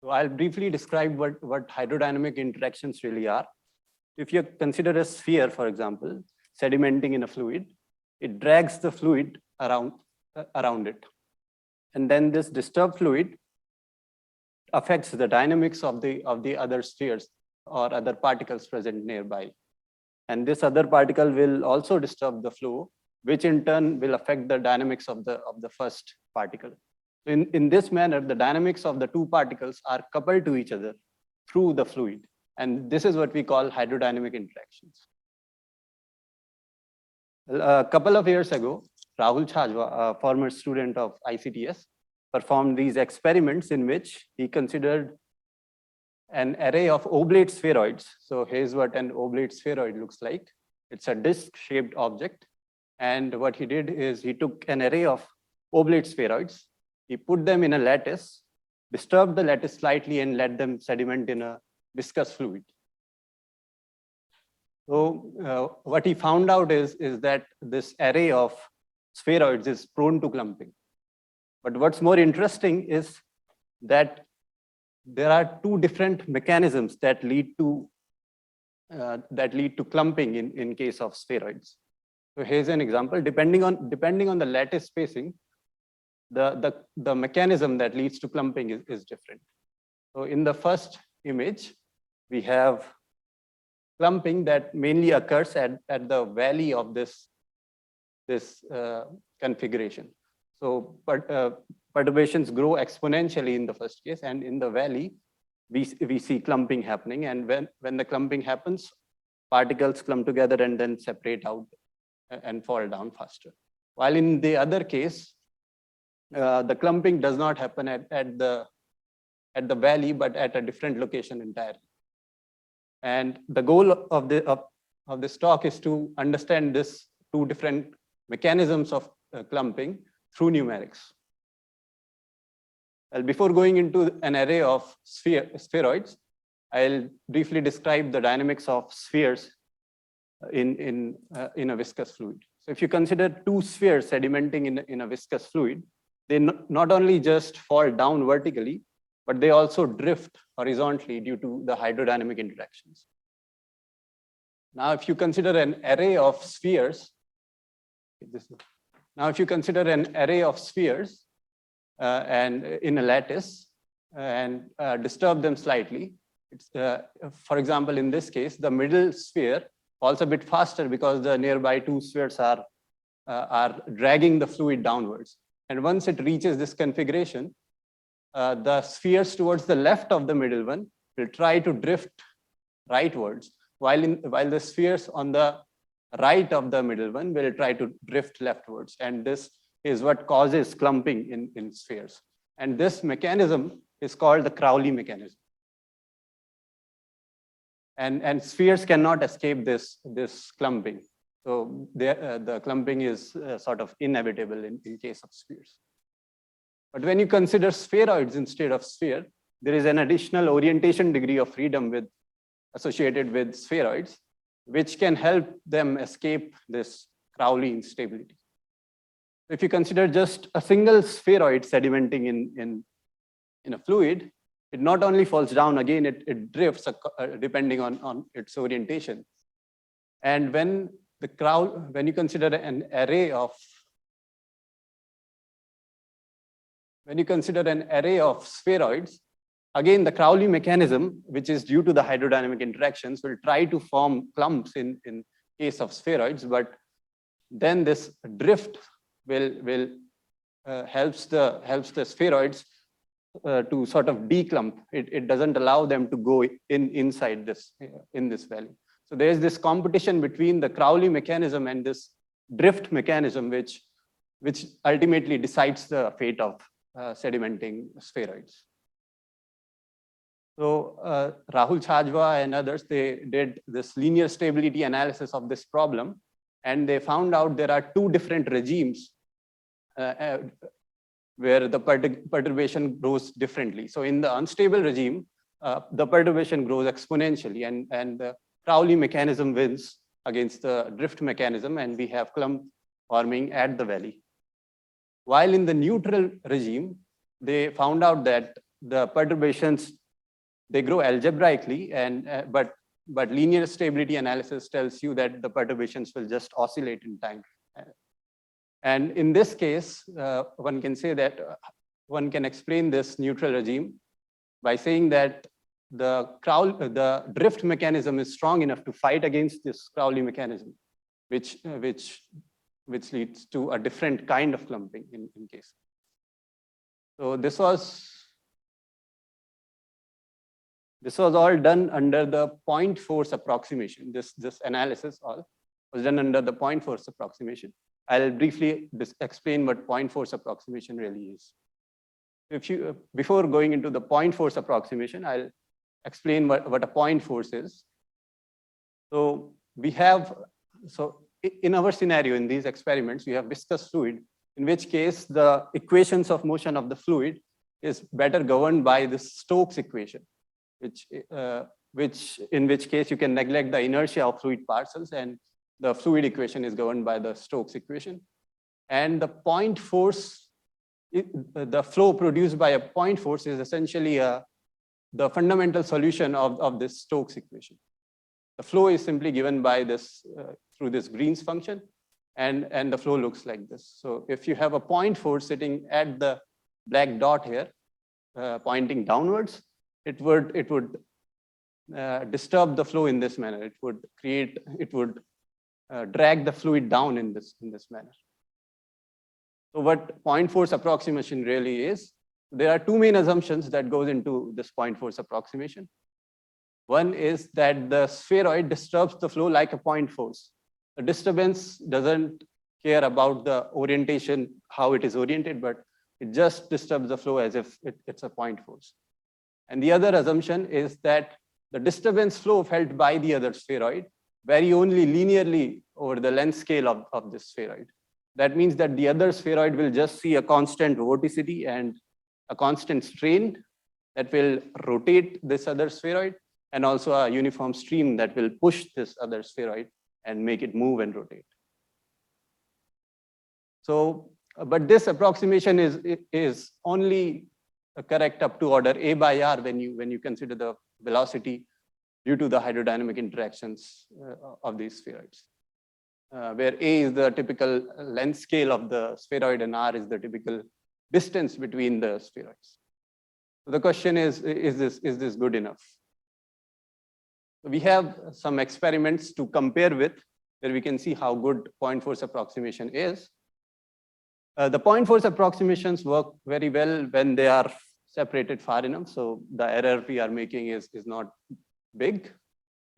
So I'll briefly describe what hydrodynamic interactions really are. If you consider a sphere, for example, sedimenting in a fluid, it drags the fluid around it. And then this disturbed fluid affects the dynamics of the other spheres or other particles present nearby. And this other particle will also disturb the flow, which in turn will affect the dynamics of the first particle. In this manner, the dynamics of the two particles are coupled to each other through the fluid. And this is what we call hydrodynamic interactions. A couple of years ago, Rahul Chhajwa, a former student of ICTS, performed these experiments in which he considered an array of oblate spheroids. So here's what an oblate spheroid looks like. It's a disc-shaped object. And what he did is he took an array of oblate spheroids, he put them in a lattice, disturbed the lattice slightly, and let them sediment in a viscous fluid. So what he found out is that this array of spheroids is prone to clumping. But what's more interesting is that there are two different mechanisms that lead to clumping in case of spheroids. So here's an example. Depending on the lattice spacing, the mechanism that leads to clumping is different. So in the first image, we have clumping that mainly occurs at the valley of this configuration. So perturbations grow exponentially in the first case, and in the valley, we see clumping happening. And when the clumping happens, particles clump together and then separate out and fall down faster. While in the other case, the clumping does not happen at the valley, but at a different location entirely. And the goal of this talk is to understand this two different mechanisms of clumping through numerics. Well, before going into an array of spheroids, I'll briefly describe the dynamics of spheres in a viscous fluid. So if you consider two spheres sedimenting in a viscous fluid, they not only just fall down vertically, but they also drift horizontally due to the hydrodynamic interactions. Now, if you consider an array of spheres, and in a lattice and disturb them slightly, for example, in this case, the middle sphere falls a bit faster because the nearby two spheres are dragging the fluid downwards. And once it reaches this configuration, the spheres towards the left of the middle one will try to drift rightwards, while the spheres on the right of the middle one will try to drift leftwards. And this is what causes clumping in spheres. And this mechanism is called the Crowley mechanism. And spheres cannot escape this clumping. So the clumping is sort of inevitable in case of spheres. But when you consider spheroids instead of sphere, there is an additional orientation degree of freedom associated with spheroids, which can help them escape this Crowley instability. If you consider just a single spheroid sedimenting in a fluid, it not only falls down, again, it drifts depending on its orientation. And when you consider an array of spheroids, again, the Crowley mechanism, which is due to the hydrodynamic interactions, will try to form clumps in case of spheroids, but then this drift will helps the spheroids to sort of declump. It doesn't allow them to go inside this valley. So there's this competition between the Crowley mechanism and this drift mechanism, which ultimately decides the fate of sedimenting spheroids. So Rahul Chhajwa and others, they did this linear stability analysis of this problem, and they found out there are two different regimes where the perturbation grows differently. So in the unstable regime, the perturbation grows exponentially, and the Crowley mechanism wins against the drift mechanism, and we have clump forming at the valley. While in the neutral regime, they found out that the perturbations, they grow algebraically, and but linear stability analysis tells you that the perturbations will just oscillate in time. And in this case, one can say that one can explain this neutral regime by saying that the drift mechanism is strong enough to fight against this Crowley mechanism, which leads to a different kind of clumping in case. So this was all done under the point force approximation. This analysis all was done under the point force approximation. I'll briefly explain what point force approximation really is. Before going into the point force approximation, I'll explain what a point force is. So in our scenario, in these experiments, we have viscous fluid, in which case the equations of motion of the fluid is better governed by this Stokes equation, in which case you can neglect the inertia of fluid parcels, and the fluid equation is governed by the Stokes equation. And the point force, the flow produced by a point force is essentially the fundamental solution of this Stokes equation. The flow is simply given by this through this Green's function, and the flow looks like this. So if you have a point force sitting at the black dot here, pointing downwards, it would disturb the flow in this manner. It would drag the fluid down in this manner. So what point force approximation really is, there are two main assumptions that goes into this point force approximation. One is that the spheroid disturbs the flow like a point force. The disturbance doesn't care about the orientation, how it is oriented, but it just disturbs the flow as if it's a point force. And the other assumption is that the disturbance flow felt by the other spheroid vary only linearly over the length scale of this spheroid. That means that the other spheroid will just see a constant vorticity and a constant strain that will rotate this other spheroid, and also a uniform stream that will push this other spheroid and make it move and rotate. So, but this approximation is only correct up to order A by R when you consider the velocity due to the hydrodynamic interactions of these spheroids, where A is the typical length scale of the spheroid and R is the typical distance between the spheroids. So the question is this good enough? We have some experiments to compare with, where we can see how good point force approximation is. The point force approximations work very well when they are separated far enough, so the error we are making is not big.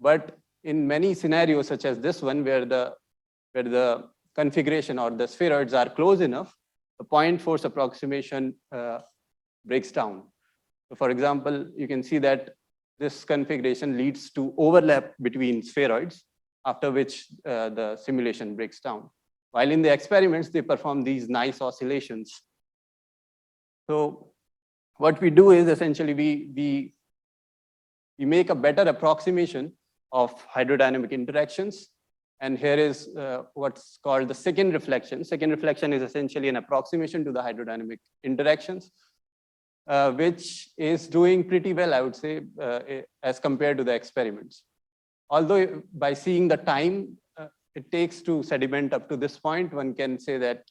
But in many scenarios, such as this one, where the configuration or the spheroids are close enough, the point force approximation breaks down. So for example, you can see that this configuration leads to overlap between spheroids, after which the simulation breaks down. While in the experiments, they perform these nice oscillations. So what we do is essentially we make a better approximation of hydrodynamic interactions. And here is what's called the second reflection. Second reflection is essentially an approximation to the hydrodynamic interactions, which is doing pretty well, I would say, as compared to the experiments. Although by seeing the time it takes to sediment up to this point, one can say that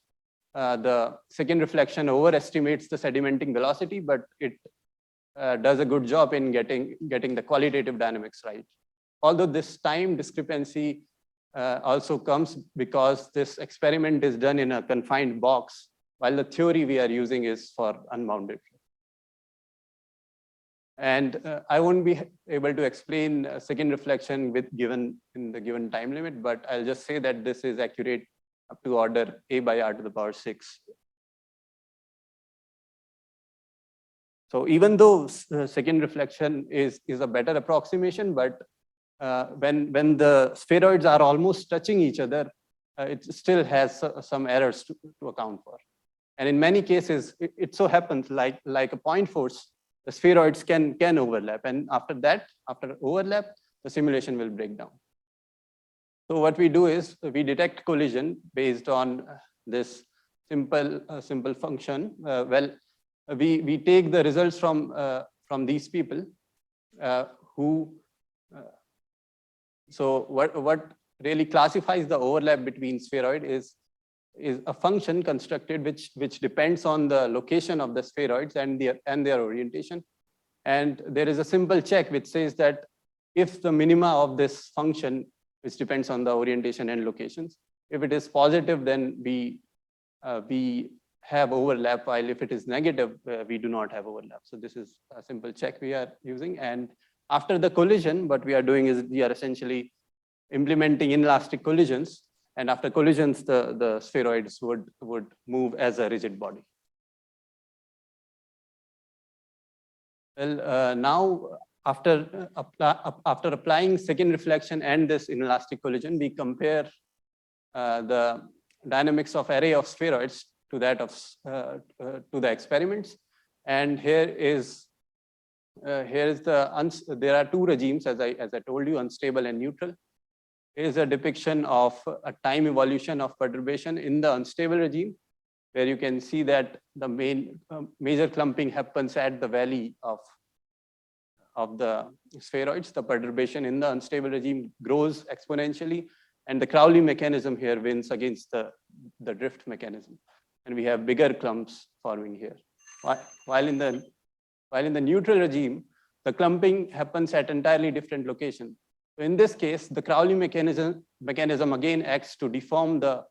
the second reflection overestimates the sedimenting velocity, but it does a good job in getting the qualitative dynamics right. Although this time discrepancy also comes because this experiment is done in a confined box, while the theory we are using is for unbounded flow. And I won't be able to explain second reflection in the given time limit, but I'll just say that this is accurate up to order A by R to the power 6. So even though second reflection is a better approximation, but when the spheroids are almost touching each other, it still has some errors to account for. And in many cases, it so happens like a point force, the spheroids can overlap. And after overlap, the simulation will break down. So what we do is we detect collision based on this simple function. Well, we take the results from these people who. So what really classifies the overlap between spheroid is a function constructed which depends on the location of the spheroids and their orientation. And there is a simple check which says that if the minima of this function, which depends on the orientation and locations, if it is positive, then we have overlap, while if it is negative, we do not have overlap. So this is a simple check we are using. And after the collision, what we are doing is we are essentially implementing inelastic collisions. And after collisions, the spheroids would move as a rigid body. Well, now after applying second reflection and this inelastic collision, we compare the dynamics of array of spheroids to that of to the experiments. And there are two regimes, as I told you, unstable and neutral. Here is a depiction of a time evolution of perturbation in the unstable regime, where you can see that the major clumping happens at the valley of the spheroids. The perturbation in the unstable regime grows exponentially, and the Crowley mechanism here wins against the drift mechanism. And we have bigger clumps forming here. While in the neutral regime, the clumping happens at entirely different locations. So in this case, the Crowley mechanism again acts to deform the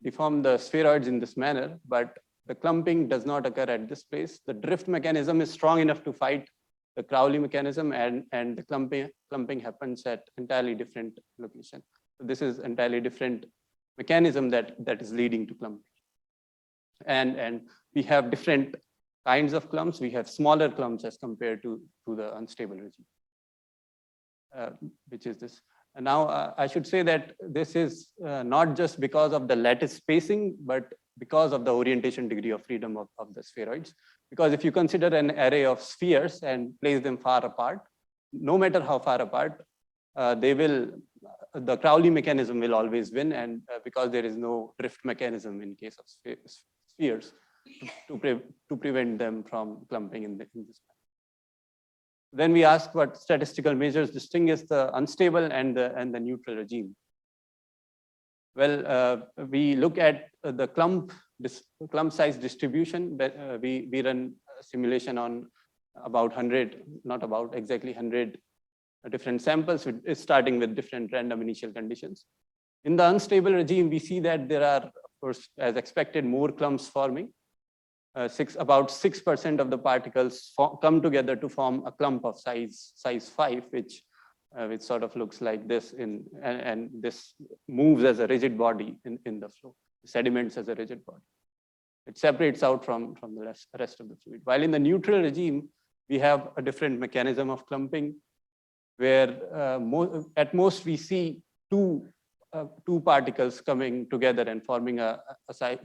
spheroids in this manner, but the clumping does not occur at this place. The drift mechanism is strong enough to fight the Crowley mechanism, and the clumping happens at entirely different location. So this is entirely different mechanism that is leading to clumping. And we have different kinds of clumps. We have smaller clumps as compared to the unstable regime. Which is this. And now I should say that this is not just because of the lattice spacing, but because of the orientation degree of freedom of the spheroids. Because if you consider an array of spheres and place them far apart, no matter how far apart, the Crowley mechanism will always win, and because there is no drift mechanism in case of spheres to prevent them from clumping in this manner. Then we ask what statistical measures distinguish the unstable and the neutral regime. Well, we look at the clump size distribution. We run a simulation on about 100, not about, exactly 100 different samples, starting with different random initial conditions. In the unstable regime, we see that there are, of course, as expected, more clumps forming. About 6% of the particles come together to form a clump of size 5, which sort of looks like this, and this moves as a rigid body in the flow, sediments as a rigid body. It separates out from the rest of the fluid. While in the neutral regime, we have a different mechanism of clumping, where at most we see two particles coming together and forming a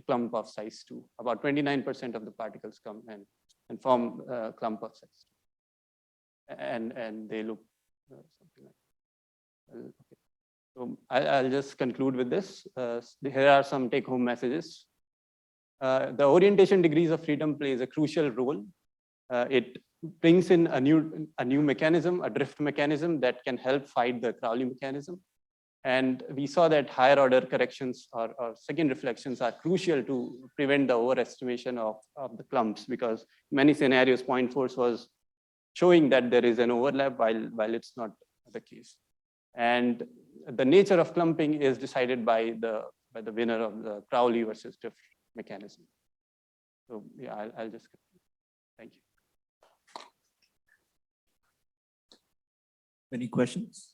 clump of size 2. About 29% of the particles come and form a clump of size 2. And they look something like that. Okay. So I'll just conclude with this. Here are some take-home messages. The orientation degrees of freedom plays a crucial role. It brings in a new mechanism, a drift mechanism that can help fight the Crowley mechanism. And we saw that higher order corrections or second reflections are crucial to prevent the overestimation of the clumps, because in many scenarios, point force was showing that there is an overlap while it's not the case. And the nature of clumping is decided by the winner of the Crowley versus drift mechanism. So yeah, I'll just continue. Thank you. Any questions?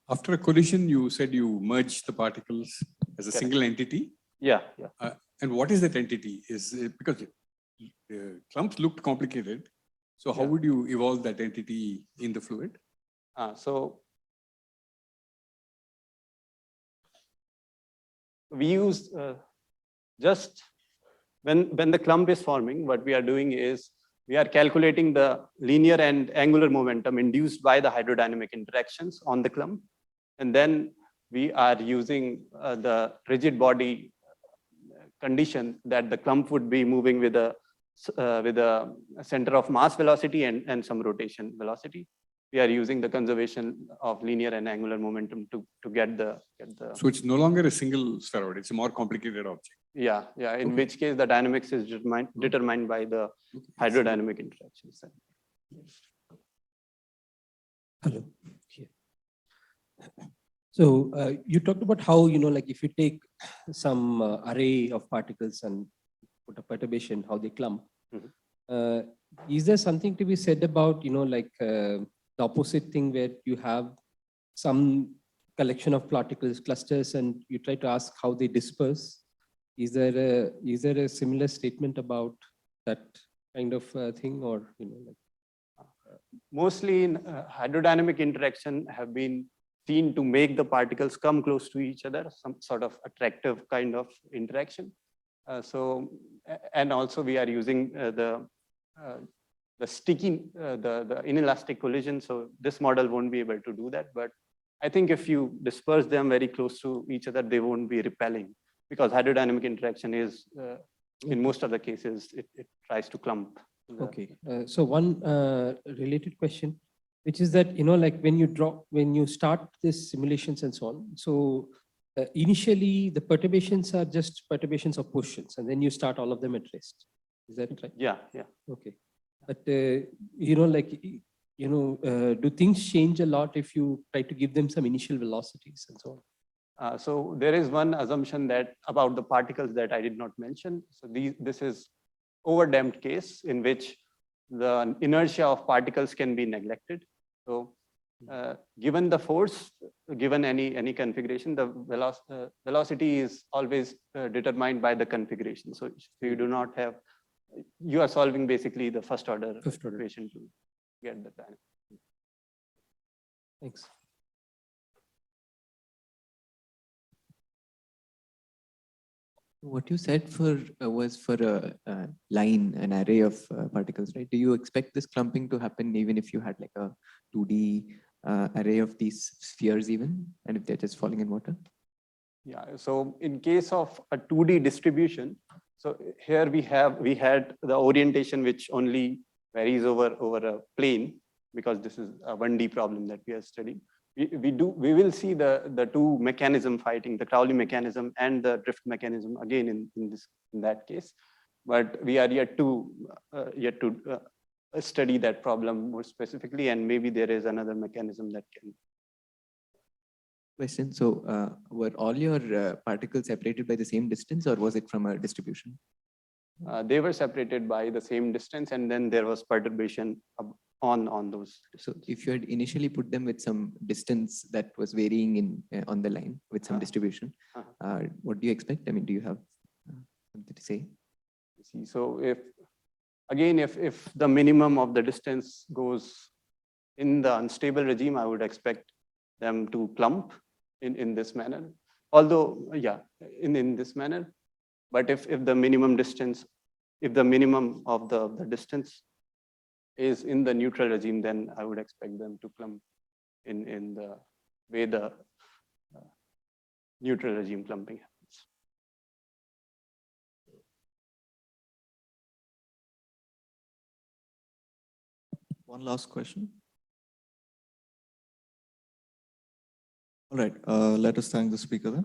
After a collision, you said you merge the particles as a Correct. single entity. Yeah. And what is that entity? Is it, because clumps looked complicated, so how would you evolve that entity in the fluid? So we use just when the clump is forming, what we are doing is we are calculating the linear and angular momentum induced by the hydrodynamic interactions on the clump. And then we are using the rigid body condition that the clump would be moving with a center of mass velocity and some rotation velocity. We are using the conservation of linear and angular momentum to get the. So it's no longer a single spheroid, it's a more complicated object. Yeah, yeah. In Okay. which case the dynamics is determined by the hydrodynamic interactions. Hello. Yeah. So you talked about how, like if you take some array of particles and put a perturbation, how they clump. Mhm. Is there something to be said about, like the opposite thing where you have some collection of particles, clusters, and you try to ask how they disperse? Is there a similar statement about that kind of thing, or like? Mostly in hydrodynamic interaction have been seen to make the particles come close to each other, some sort of attractive kind of interaction. And also we are using the sticky, the inelastic collision. So this model won't be able to do that. But I think if you disperse them very close to each other, they won't be repelling, because hydrodynamic interaction is, in most of the cases, it tries to clump. Okay, so one related question, which is that, like when you start this simulations and so on, so initially the perturbations are just perturbations of positions, and then you start all of them at rest. Is that right? Yeah, yeah. Okay, but do things change a lot if you try to give them some initial velocities and so on? So there is one assumption that about the particles that I did not mention. So this is overdamped case in which the inertia of particles can be neglected. So given the force, given any configuration, the velocity is always determined by the configuration. So if you do not have, you are solving basically the first order equation to get the time. Thanks. What you said was for a line, an array of particles, right? Do you expect this clumping to happen even if you had like a 2D array of these spheres even, and if they're just falling in water? Yeah, so in case of a 2D distribution, so here we had the orientation which only varies over a plane, because this is a 1D problem that we are studying. We will see the two mechanism fighting, the Crowley mechanism and the drift mechanism again in that case, but we are yet to study that problem more specifically, and maybe there is another mechanism that can. Question. So were all your particles separated by the same distance, or was it from a distribution? They were separated by the same distance, and then there was perturbation on those. So if you had initially put them with some distance that was varying in on the line with some distribution, what do you expect? I mean, do you have something to say? So if the minimum of the distance goes in the unstable regime, I would expect them to clump in this manner. Although, yeah, in this manner. But if the minimum distance, if the minimum of the distance is in the neutral regime, then I would expect them to clump in the way the neutral regime clumping happens. One last question. All right, let us thank the speaker then.